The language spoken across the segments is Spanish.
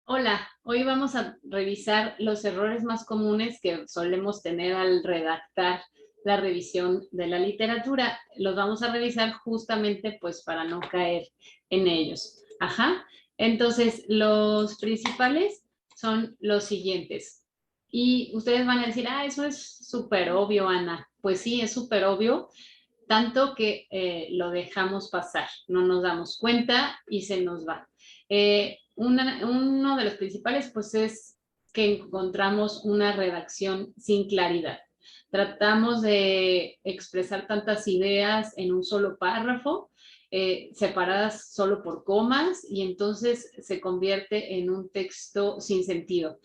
Hola, hoy vamos a revisar los errores más comunes que solemos tener al redactar la revisión de la literatura. Los vamos a revisar justamente pues para no caer en ellos. Ajá. Entonces, los principales son los siguientes. Y ustedes van a decir, eso es súper obvio, Ana. Pues sí, es súper obvio, tanto que lo dejamos pasar, no nos damos cuenta y se nos va. Uno de los principales pues es que encontramos una redacción sin claridad. Tratamos de expresar tantas ideas en un solo párrafo, separadas solo por comas, y entonces se convierte en un texto sin sentido.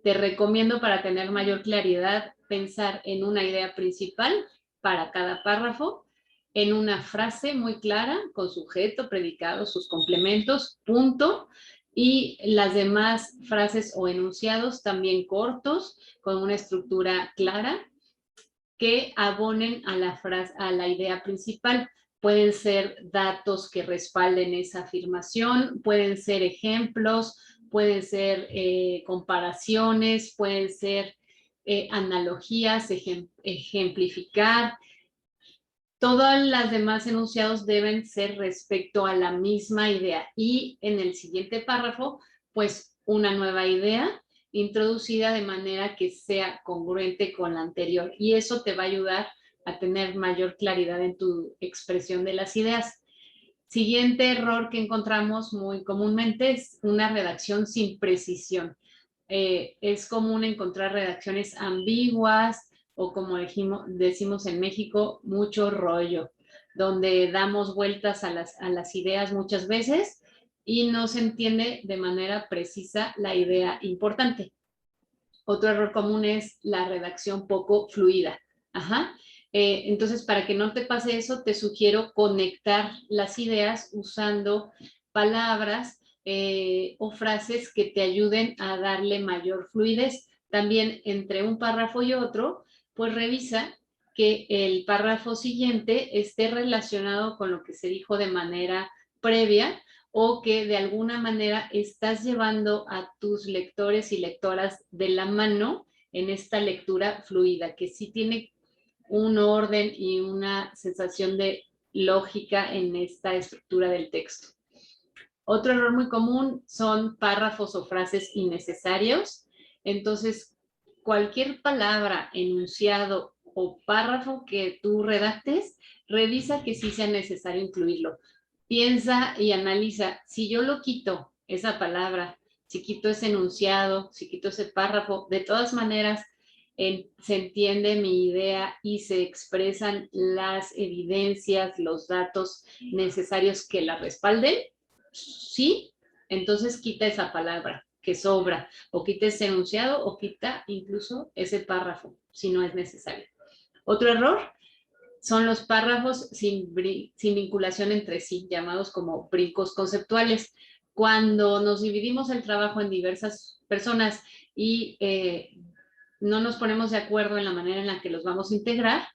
Te recomiendo, para tener mayor claridad, pensar en una idea principal para cada párrafo, en una frase muy clara con sujeto, predicado, sus complementos, punto, y las demás frases o enunciados también cortos, con una estructura clara, que abonen a la frase, a la idea principal. Pueden ser datos que respalden esa afirmación, pueden ser ejemplos, pueden ser comparaciones, pueden ser analogías, ejemplificar. Todas las demás enunciados deben ser respecto a la misma idea, y en el siguiente párrafo, pues una nueva idea introducida de manera que sea congruente con la anterior, y eso te va a ayudar a tener mayor claridad en tu expresión de las ideas. Siguiente error que encontramos muy comúnmente es una redacción sin precisión. Es común encontrar redacciones ambiguas, o como decimos en México, mucho rollo, donde damos vueltas a las ideas muchas veces y no se entiende de manera precisa la idea importante. Otro error común es la redacción poco fluida. Ajá. Entonces, para que no te pase eso, te sugiero conectar las ideas usando palabras o frases que te ayuden a darle mayor fluidez. También, entre un párrafo y otro, pues revisa que el párrafo siguiente esté relacionado con lo que se dijo de manera previa, o que de alguna manera estás llevando a tus lectores y lectoras de la mano en esta lectura fluida, que sí tiene un orden y una sensación de lógica en esta estructura del texto. Otro error muy común son párrafos o frases innecesarios. Entonces, cualquier palabra, enunciado o párrafo que tú redactes, revisa que sí sea necesario incluirlo. Piensa y analiza: si yo lo quito, esa palabra, si quito ese enunciado, si quito ese párrafo, de todas maneras se entiende mi idea y se expresan las evidencias, los datos necesarios que la respalden. Sí, entonces quita esa palabra que sobra, o quita ese enunciado, o quita incluso ese párrafo si no es necesario. Otro error son los párrafos sin vinculación entre sí, llamados como brincos conceptuales. Cuando nos dividimos el trabajo en diversas personas y no nos ponemos de acuerdo en la manera en la que los vamos a integrar,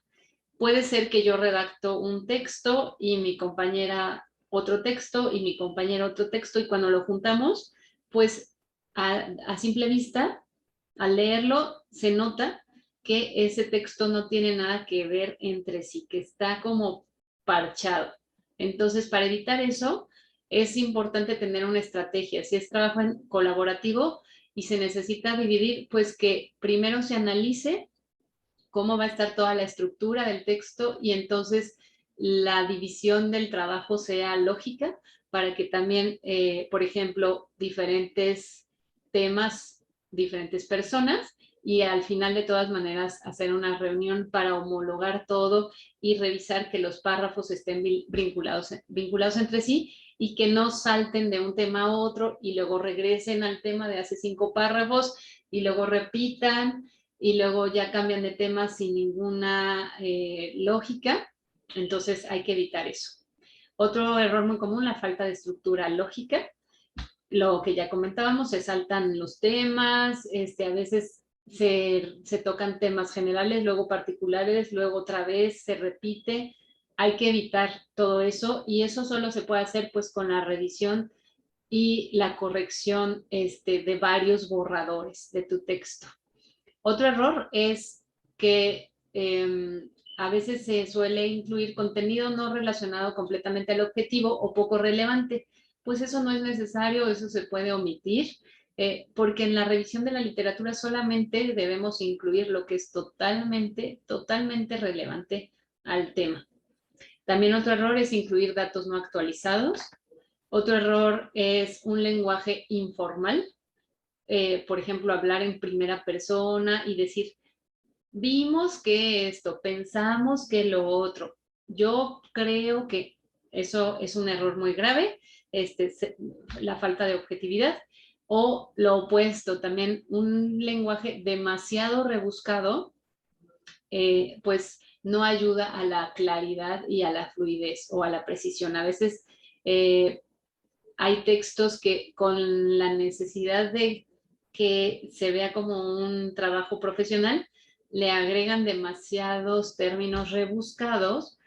puede ser que yo redacto un texto y mi compañera otro texto y mi compañera otro texto, y cuando lo juntamos, pues a simple vista, al leerlo, se nota que ese texto no tiene nada que ver entre sí, que está como parchado. Entonces, para evitar eso, es importante tener una estrategia. Si es trabajo colaborativo y se necesita dividir, pues que primero se analice cómo va a estar toda la estructura del texto, y entonces la división del trabajo sea lógica, para que también, por ejemplo, diferentes temas, diferentes personas, y al final de todas maneras hacer una reunión para homologar todo y revisar que los párrafos estén vinculados entre sí, y que no salten de un tema a otro y luego regresen al tema de hace 5 párrafos y luego repitan y luego ya cambian de tema sin ninguna lógica. Entonces hay que evitar eso. Otro error muy común, la falta de estructura lógica. Lo que ya comentábamos, se saltan los temas, a veces se tocan temas generales, luego particulares, luego otra vez se repite. Hay que evitar todo eso, y eso solo se puede hacer pues con la revisión y la corrección de varios borradores de tu texto. Otro error es que a veces se suele incluir contenido no relacionado completamente al objetivo o poco relevante. Pues eso no es necesario, eso se puede omitir, porque en la revisión de la literatura solamente debemos incluir lo que es totalmente relevante al tema. También otro error es incluir datos no actualizados. Otro error es un lenguaje informal. Por ejemplo, hablar en primera persona y decir, vimos que esto, pensamos que lo otro. Yo creo que eso es un error muy grave, la falta de objetividad. O lo opuesto, también un lenguaje demasiado rebuscado, pues no ayuda a la claridad y a la fluidez o a la precisión. A veces hay textos que con la necesidad de que se vea como un trabajo profesional, le agregan demasiados términos rebuscados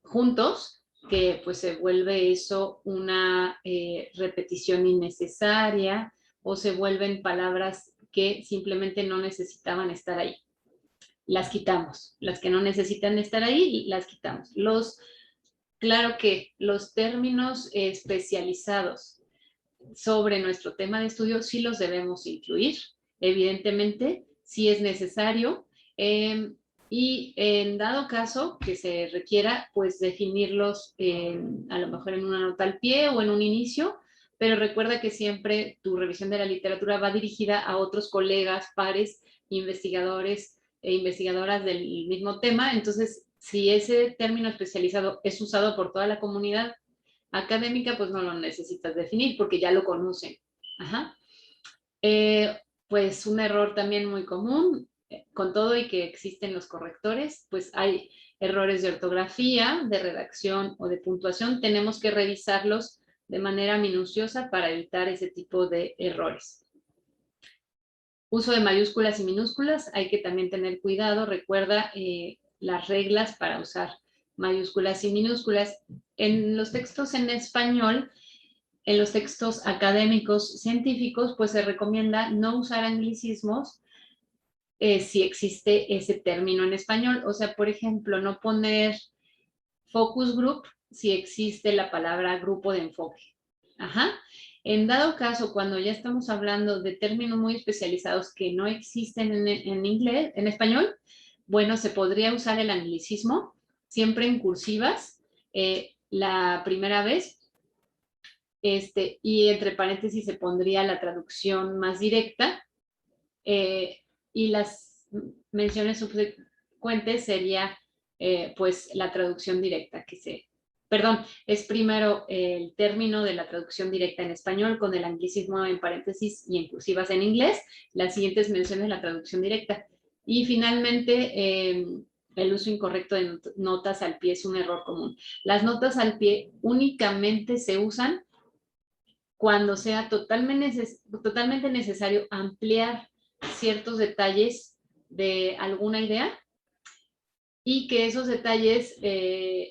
juntos, que pues se vuelve eso una repetición innecesaria o se vuelven palabras que simplemente no necesitaban estar ahí. Las quitamos. Las que no necesitan estar ahí, las quitamos. Claro que los términos especializados sobre nuestro tema de estudio sí los debemos incluir, evidentemente, si es necesario, y en dado caso que se requiera, pues definirlos a lo mejor en una nota al pie o en un inicio, pero recuerda que siempre tu revisión de la literatura va dirigida a otros colegas, pares, investigadores e investigadoras del mismo tema, entonces si ese término especializado es usado por toda la comunidad académica, pues no lo necesitas definir porque ya lo conocen. Ajá. Pues un error también muy común, con todo y que existen los correctores, pues hay errores de ortografía, de redacción o de puntuación. Tenemos que revisarlos de manera minuciosa para evitar ese tipo de errores. Uso de mayúsculas y minúsculas, hay que también tener cuidado. Recuerda las reglas para usar mayúsculas y minúsculas. En los textos en español, en los textos académicos científicos, pues se recomienda no usar anglicismos si existe ese término en español. O sea, por ejemplo, no poner focus group si existe la palabra grupo de enfoque. Ajá. En dado caso, cuando ya estamos hablando de términos muy especializados que no existen en inglés, en español, bueno, se podría usar el anglicismo, siempre en cursivas, la primera vez, y entre paréntesis se pondría la traducción más directa, y las menciones subsecuentes sería pues la traducción directa perdón, es primero el término de la traducción directa en español con el anglicismo en paréntesis y en cursivas en inglés, las siguientes menciones la traducción directa. Y finalmente, el uso incorrecto de notas al pie es un error común. Las notas al pie únicamente se usan cuando sea totalmente necesario ampliar ciertos detalles de alguna idea y que esos detalles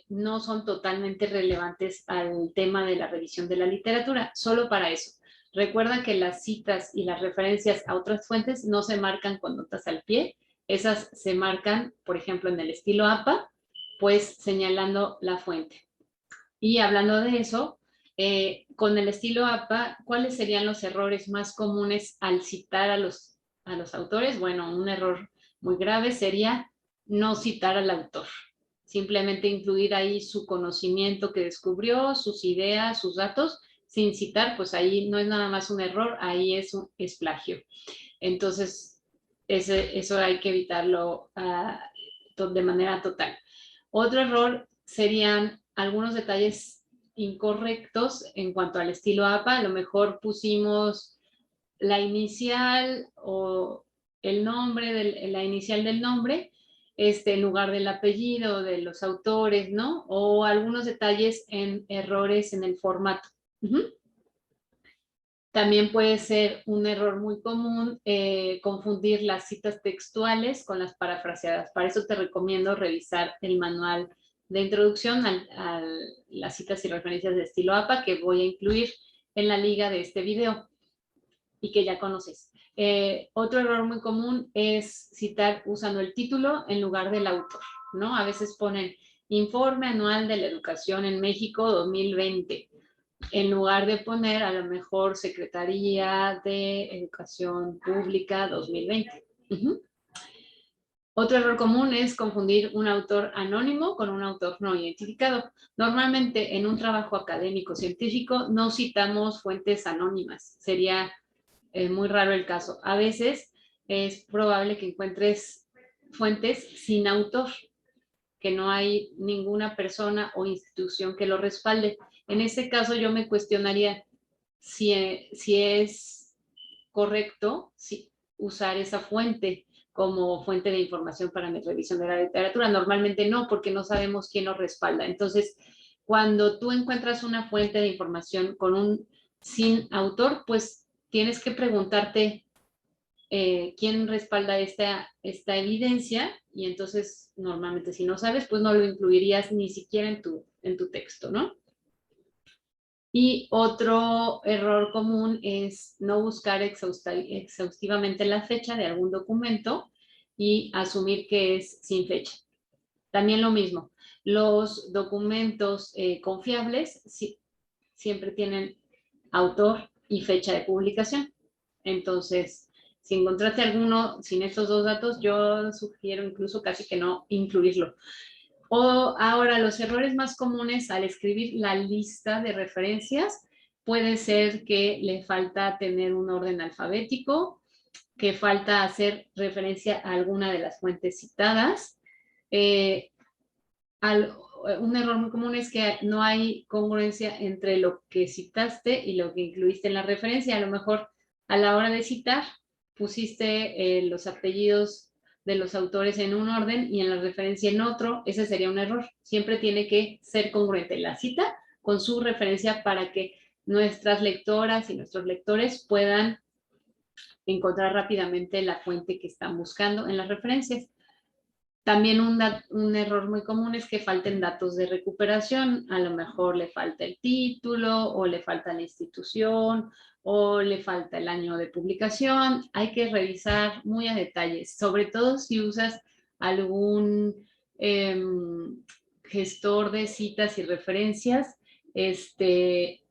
no son totalmente relevantes al tema de la revisión de la literatura, solo para eso. Recuerda que las citas y las referencias a otras fuentes no se marcan con notas al pie, esas se marcan, por ejemplo, en el estilo APA, pues señalando la fuente. Y hablando de eso, con el estilo APA, ¿cuáles serían los errores más comunes al citar a los autores? Bueno, un error muy grave sería no citar al autor. Simplemente incluir ahí su conocimiento que descubrió, sus ideas, sus datos, sin citar, pues ahí no es nada más un error, ahí es plagio. Entonces, eso hay que evitarlo de manera total. Otro error serían algunos detalles incorrectos en cuanto al estilo APA. A lo mejor pusimos la inicial o el nombre, la inicial del nombre, en lugar del apellido de los autores, ¿no? O algunos detalles en errores en el formato. También puede ser un error muy común confundir las citas textuales con las parafraseadas. Para eso te recomiendo revisar el manual de introducción a las citas y referencias de estilo APA que voy a incluir en la liga de este video y que ya conoces. Otro error muy común es citar usando el título en lugar del autor, ¿no? A veces ponen Informe Anual de la Educación en México 2020, en lugar de poner a lo mejor Secretaría de Educación Pública 2020. Otro error común es confundir un autor anónimo con un autor no identificado. Normalmente en un trabajo académico científico no citamos fuentes anónimas. Sería muy raro el caso. A veces es probable que encuentres fuentes sin autor, que no hay ninguna persona o institución que lo respalde. En este caso yo me cuestionaría si es correcto usar esa fuente como fuente de información para mi revisión de la literatura. Normalmente no, porque no sabemos quién lo respalda. Entonces, cuando tú encuentras una fuente de información con un sin autor, pues tienes que preguntarte quién respalda esta evidencia, y entonces normalmente si no sabes, pues no lo incluirías ni siquiera en tu texto, ¿no? Y otro error común es no buscar exhaustivamente la fecha de algún documento y asumir que es sin fecha. También lo mismo, los documentos confiables siempre tienen autor y fecha de publicación. Entonces, si encontraste alguno sin estos dos datos, yo sugiero incluso casi que no incluirlo. O ahora, los errores más comunes al escribir la lista de referencias puede ser que le falta tener un orden alfabético, que falta hacer referencia a alguna de las fuentes citadas. Un error muy común es que no hay congruencia entre lo que citaste y lo que incluiste en la referencia. A lo mejor a la hora de citar pusiste los apellidos de los autores en un orden y en la referencia en otro. Ese sería un error. Siempre tiene que ser congruente la cita con su referencia para que nuestras lectoras y nuestros lectores puedan encontrar rápidamente la fuente que están buscando en las referencias. También un error muy común es que falten datos de recuperación. A lo mejor le falta el título, o le falta la institución, o le falta el año de publicación. Hay que revisar muy a detalle, sobre todo si usas algún gestor de citas y referencias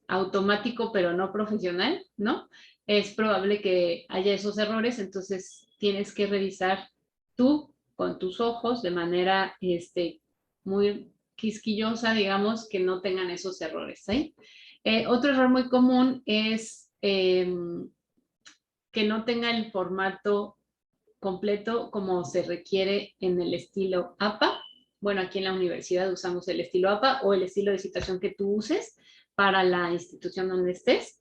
automático pero no profesional, ¿no? Es probable que haya esos errores, entonces tienes que revisar tú con tus ojos de manera muy quisquillosa, digamos, que no tengan esos errores. Otro error muy común es que no tenga el formato completo como se requiere en el estilo APA. Bueno, aquí en la universidad usamos el estilo APA o el estilo de citación que tú uses para la institución donde estés.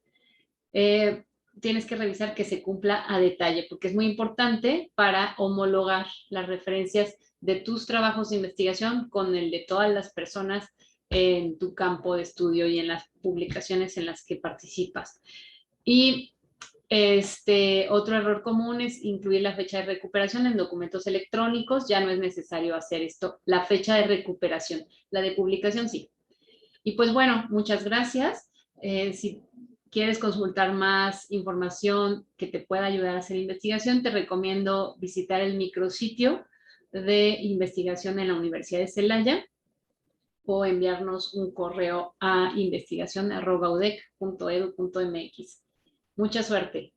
Tienes que revisar que se cumpla a detalle, porque es muy importante para homologar las referencias de tus trabajos de investigación con el de todas las personas en tu campo de estudio y en las publicaciones en las que participas. Y otro error común es incluir la fecha de recuperación en documentos electrónicos. Ya no es necesario hacer esto, la fecha de recuperación. La de publicación sí. Y pues bueno, muchas gracias. Si quieres consultar más información que te pueda ayudar a hacer investigación, te recomiendo visitar el micrositio de investigación en la Universidad de Celaya o enviarnos un correo a investigacion@udec.edu.mx. Mucha suerte.